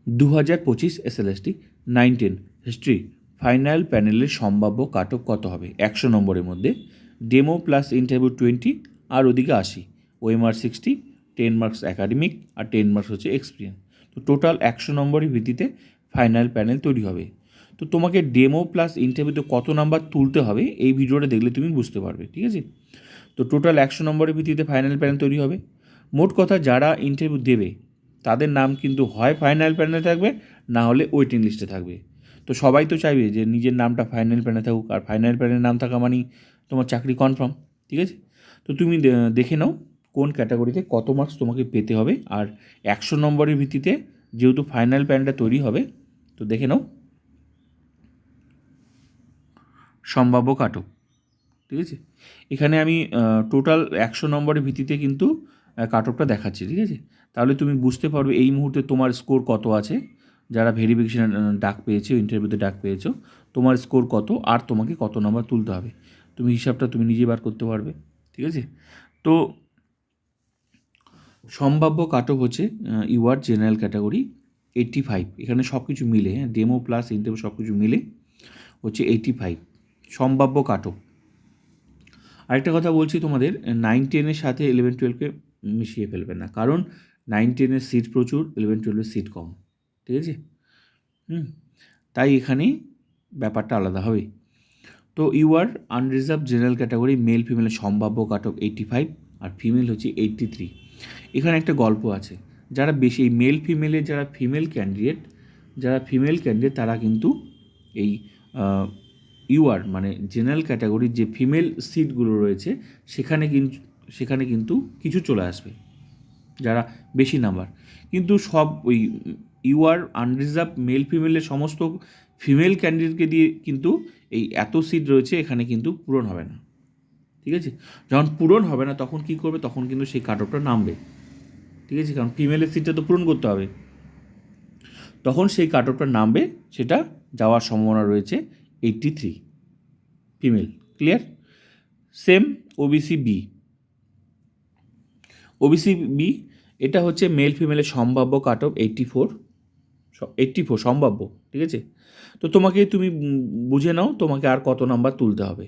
2025 SLST 9-10 history final প্যানেলের সম্ভাব্য cut of কত হবে? 100 নম্বরের মধ্যে ডেমো প্লাস ইন্টারভিউ 20 আর ওদিকে 80, ওএমআর 60, 10 মার্কস অ্যাকাডেমিক আর 10 মার্কস হচ্ছে এক্সপিরিয়েন্স। তো টোটাল 100 নম্বরের ভিত্তিতে ফাইনাল প্যানেল তৈরি হবে। তো তোমাকে ডেমো প্লাস ইন্টারভিউতে কত নাম্বার তুলতে হবে এই ভিডিওটা দেখলে তুমি বুঝতে পারবে, ঠিক আছে? তো টোটাল 100 নম্বরের ভিত্তিতে ফাইনাল প্যানেল তৈরি হবে। মোট কথা যারা ইন্টারভিউ দেবে তাদের নাম কিন্তু হয় ফাইনাল প্যানেলে থাকবে, না হলে ওয়েটিং লিস্টে থাকবে। তো সবাই তো চাইবে যে নিজের নামটা ফাইনাল প্যানেলে থাকুক, আর ফাইনাল প্যানেলে নাম থাকা মানেই তোমার চাকরি কনফার্ম, ঠিক আছে? তো তুমি দেখে নাও কোন ক্যাটাগরিতে কত মার্কস তোমাকে পেতে হবে, আর 100 নম্বরের ভিত্তিতে যেহেতু ফাইনাল প্যানেলটা তৈরি হবে, তো দেখে নাও সম্ভাব্য কাট অফ, ঠিক আছে? এখানে আমি টোটাল 100 নম্বরের ভিত্তিতে কিন্তু কাট অফটা দেখাচ্ছি, ঠিক আছে? তাহলে তুমি বুঝতে পারবে এই মুহূর্তে তোমার স্কোর কত আছে। যারা ভেরিফিকেশান ডাক পেয়েছো, ইন্টারভিউতে ডাক পেয়েছো, তোমার স্কোর কত আর তোমাকে কত নম্বর তুলতে হবে, তুমি হিসাবটা তুমি নিজে বার করতে পারবে, ঠিক আছে? তো সম্ভাব্য কাট অফ হচ্ছে ইউআর জেনারেল ক্যাটাগরি 85, এখানে সব কিছু মিলে, হ্যাঁ, ডেমো প্লাস ইন্টারভিউ সব কিছু মিলে হচ্ছে 85 সম্ভাব্য কাট অফ। আরেকটা কথা বলছি তোমাদের, 9-10-এর সাথে 11-12কে মিশিয়ে ফেলবে না, কারণ 9-10-এর সিট প্রচুর, 11-12-এর সিট কম, ঠিক আছে? তাই এখানে ব্যাপারটা আলাদা হবে। তো UR unreserved general category male ফিমেলের সম্ভাব্য কাট অফ 85 আর ফিমেল হচ্ছে 83। এখানে একটা গল্প আছে, যারা বেশি এই মেল ফিমেলের যারা ফিমেল ক্যান্ডিডেট তারা কিন্তু এই ইউআর মানে জেনারেল ক্যাটাগরির যে ফিমেল সিটগুলো রয়েছে সেখানে কিন্তু কিছু চলে আসবে যারা বেশি নাম্বার, কিন্তু সব ওই ইউআর আনরিজার্ভ মেল ফিমেলের সমস্ত ফিমেল ক্যান্ডিডেটকে দিয়ে কিন্তু এই এত সিট রয়েছে এখানে কিন্তু পূরণ হবে না, ঠিক আছে? যখন পূরণ হবে না তখন কী করবে, তখন কিন্তু সেই কাট অফটা নামবে, ঠিক আছে? কারণ ফিমেলের সিটটা তো পূরণ করতে হবে, তখন সেই কাট অফটা নামবে, সেটা যাওয়ার সম্ভাবনা রয়েছে 83 female. Clear? Same OBC B এটা হচ্ছে মেল ফিমেলের সম্ভাব্য কাট অফ 84 সম্ভাব্য, ঠিক আছে? তো তুমি বুঝে নাও তোমাকে আর কত নাম্বার তুলতে হবে।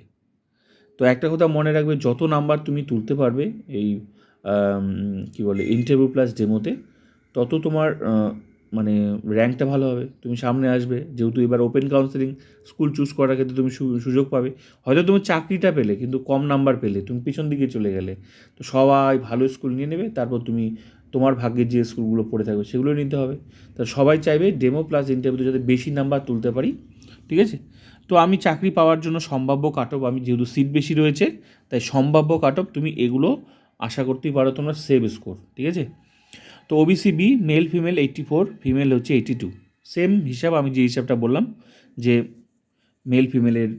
তো একটা কথা মনে রাখবে, যত নাম্বার তুমি তুলতে পারবে এই কী বলে ইন্টারভিউ প্লাস ডেমোতে, তত তোমার মানে র্যাঙ্কটা ভালো হবে, তুমি সামনে আসবে। যেহেতু এবার ওপেন কাউন্সেলিং স্কুল চুজ করার ক্ষেত্রে তুমি সুযোগ পাবে। হয়তো তুমি চাকরিটা পেলে কিন্তু কম নাম্বার পেলে, তুমি পিছন দিকে চলে গেলে, তো সবাই ভালো স্কুল নিয়ে নেবে, তারপর তুমি তোমার ভাগ্যের যে স্কুলগুলো পড়ে থাকবে সেগুলো নিতে হবে। তা সবাই চাইবে ডেমো প্লাস ইন্টারভিউতে যাতে বেশি নাম্বার তুলতে পারি, ঠিক আছে? তো আমি চাকরি পাওয়ার জন্য সম্ভাব্য কাট অফ, আমি যেহেতু সিট বেশি রয়েছে তাই সম্ভাব্য কাট অফ তুমি এগুলো আশা করতেই পারো তোমরা সেভ স্কোর, ঠিক আছে? তো OBC B male female 84, female হচ্ছে 82। সেম হিসাব, আমি যে হিসাবটা বললাম যে মেল ফিমেলের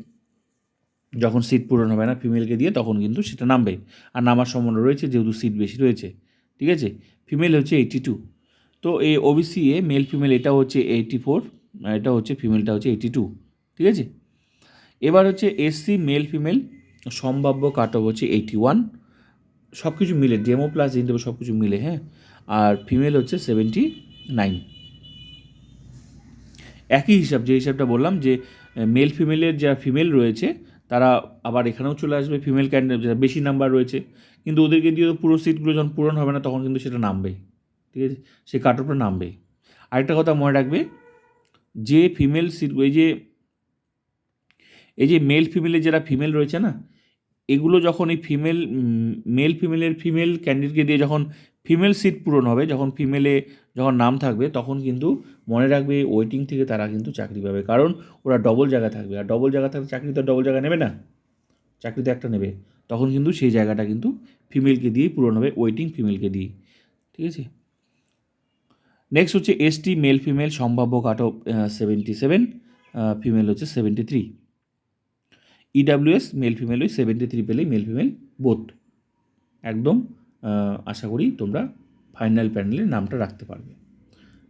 যখন সিট পূরণ হবে না ফিমেলকে দিয়ে, তখন কিন্তু সেটা নামবে, আর নামার সম্ভাবনা রয়েছে যেহেতু সিট বেশি রয়েছে, ঠিক আছে? ফিমেল হচ্ছে 82। তো এই ওবিসি এ মেল ফিমেল এটা হচ্ছে 84, এটা হচ্ছে ফিমেলটা হচ্ছে 82, ঠিক আছে? এবার হচ্ছে এসসি মেল ফিমেল সম্ভাব্য কাট অফ হচ্ছে 81, সব কিছু মিলে ডেমো প্লাস ইন্টারভিউ সব কিছু মিলে, হ্যাঁ। আর ফিমেল হচ্ছে 79। একই হিসাব, যে হিসাবটা বললাম যে মেল ফিমেলের যারা ফিমেল রয়েছে তারা আবার এখানেও চলে আসবে, ফিমেল ক্যান্ডিডেট যারা বেশি নাম্বার রয়েছে, কিন্তু ওদেরকে দিয়ে পুরো সিটগুলো যখন পূরণ হবে না তখন কিন্তু সেটা নামবে, ঠিক আছে? সেই কাট অফটা নামবে। আরেকটা কথা মনে রাখবে, যে ফিমেল সিট এই যে মেল ফিমেলের যারা ফিমেল রয়েছে না, এগুলো যখন এই মেল ফিমেল ক্যান্ডিডেটকে দিয়ে যখন ফিমেল সিট পূরণ হবে, যখন নাম থাকবে, তখন কিন্তু মনে রাখবে ওয়েটিং থেকে তারা কিন্তু চাকরি পাবে, কারণ ওরা ডবল জায়গা থাকবে, আর ডবল জায়গা থাকলে চাকরি তো ডবল জায়গা নেবে না, চাকরি তো একটা নেবে, তখন কিন্তু সেই জায়গাটা কিন্তু ফিমেলকে দিয়েই পূরণ হবে, ওয়েটিং ফিমেলকে দিয়ে, ঠিক আছে? নেক্সট হচ্ছে এসটি মেল ফিমেল সম্ভাব্য কাট অফ 77, ফিমেল হচ্ছে 73। ইডাব্লিউএস মেল ফিমেল ওই 73 পেলেই মেল ফিমেল বোথ একদম আশা করি তোমরা ফাইনাল প্যানেলে নামটা রাখতে পারবে,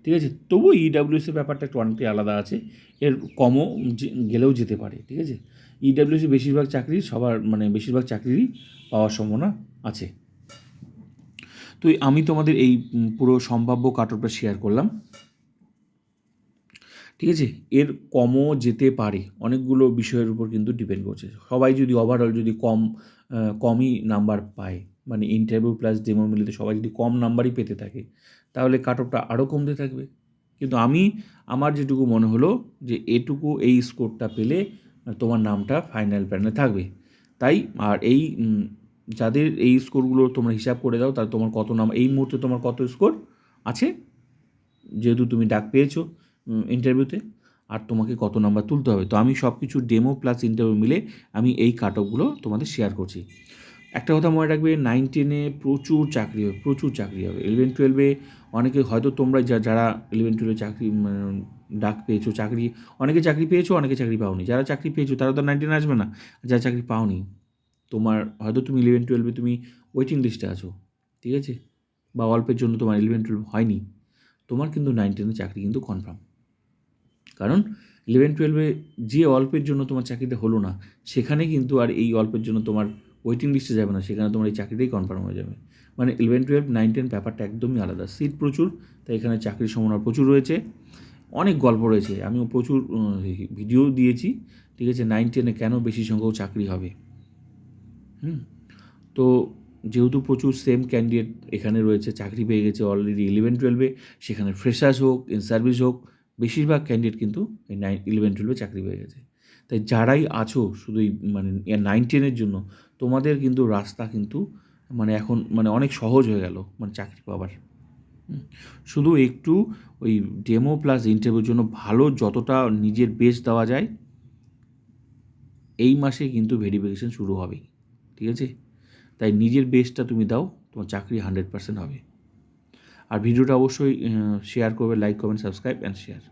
ঠিক আছে? তবুও ইডাব্লিউএসের ব্যাপারটা একটু অনেকটাই আলাদা আছে, এর কমও গেলেও যেতে পারে, ঠিক আছে? ইডাব্লিউএসে বেশিরভাগ চাকরিরই পাওয়ার সম্ভাবনা আছে। তো আমি তোমাদের এই পুরো সম্ভাব্য কাট অফটা শেয়ার করলাম। ঠিক আছে? এর কমও যেতে পারে, অনেকগুলো বিষয়ের উপর কিন্তু ডিপেন্ড করছে। সবাই যদি ওভারঅল যদি কমই নাম্বার পায়, মানে ইন্টারভিউ প্লাস ডেমো মিলিয়ে সবাই যদি কম নাম্বারই পেতে থাকে, তাহলে কাট অফটা আরও কমতে থাকবে। কিন্তু আমার যেটুকু মনে হলো যে এই স্কোরটা পেলে তোমার নামটা ফাইনাল প্যানেলে থাকবে। তাই আর যাদের এই স্কোরগুলো তোমরা হিসাব করে দাও, তাহলে তোমার কত এই মুহূর্তে তোমার কত স্কোর আছে, যেহেতু তুমি ডাক পেয়েছো ইন্টারভিউতে, আর তোমাকে কত নাম্বার তুলতে হবে। তো আমি সব কিছু ডেমো প্লাস ইন্টারভিউ মিলে আমি এই কাট অফগুলো তোমাদের শেয়ার করছি। একটা কথা মনে রাখবে, 9-10-এ প্রচুর চাকরি হবে। 11-12-এ অনেকে হয়তো তোমরা যারা 11-12-এ চাকরি ডাক পেয়েছো, অনেকে চাকরি পেয়েছো, অনেকে চাকরি পাওনি। যারা চাকরি পেয়েছো তারা তো 9-10 আসবে না। যারা চাকরি পাওনি, তোমার হয়তো তুমি 11-12-এ তুমি ওয়েটিং লিস্টে আছো, ঠিক আছে, বা অল্পের জন্য তোমার 11-12 হয়নি, তোমার কিন্তু 9-10-এ চাকরি কিন্তু কনফার্ম। কারণ 11-12-এ যে অল্পের জন্য তোমার চাকরিটা হলো না, সেখানে কিন্তু আর এই অল্পের জন্য তোমার ওয়েটিং লিস্টে যাবে না, সেখানে তোমার এই চাকরিটাই কনফার্ম হয়ে যাবে। মানে 11-12, 9-10 ব্যাপারটা একদমই আলাদা। সিট প্রচুর, তাই এখানে চাকরির সম্ভাবনা প্রচুর রয়েছে। অনেক গল্প রয়েছে, আমিও প্রচুর ভিডিও দিয়েছি, ঠিক আছে, 9-10-এ কেন বেশি সংখ্যক চাকরি হবে। তো যেহেতু প্রচুর সেম ক্যান্ডিডেট এখানে রয়েছে, চাকরি পেয়ে গেছে অলরেডি 11-12-এ, সেখানে ফ্রেশার্স হোক, ইন সার্ভিস হোক, বেশিরভাগ ক্যান্ডিডেট কিন্তু এই 11-12-এ চাকরি পেয়ে গেছে। তাই যারাই আছো শুধু এই 9-10-এর জন্য, তোমাদের কিন্তু রাস্তা কিন্তু এখন অনেক সহজ হয়ে গেল চাকরি পাওয়ার। শুধু একটু ওই ডেমো প্লাস ইন্টারভিউর জন্য ভালো যতটা নিজের বেস্ট দেওয়া যায়, এই মাসে কিন্তু ভেরিফিকেশন শুরু হবেই, ঠিক আছে? তাই নিজের বেস্টটা তুমি দাও, তোমার চাকরি 100% হবে। আর ভিডিওটা অবশ্যই শেয়ার করবে, like, comment, subscribe and share.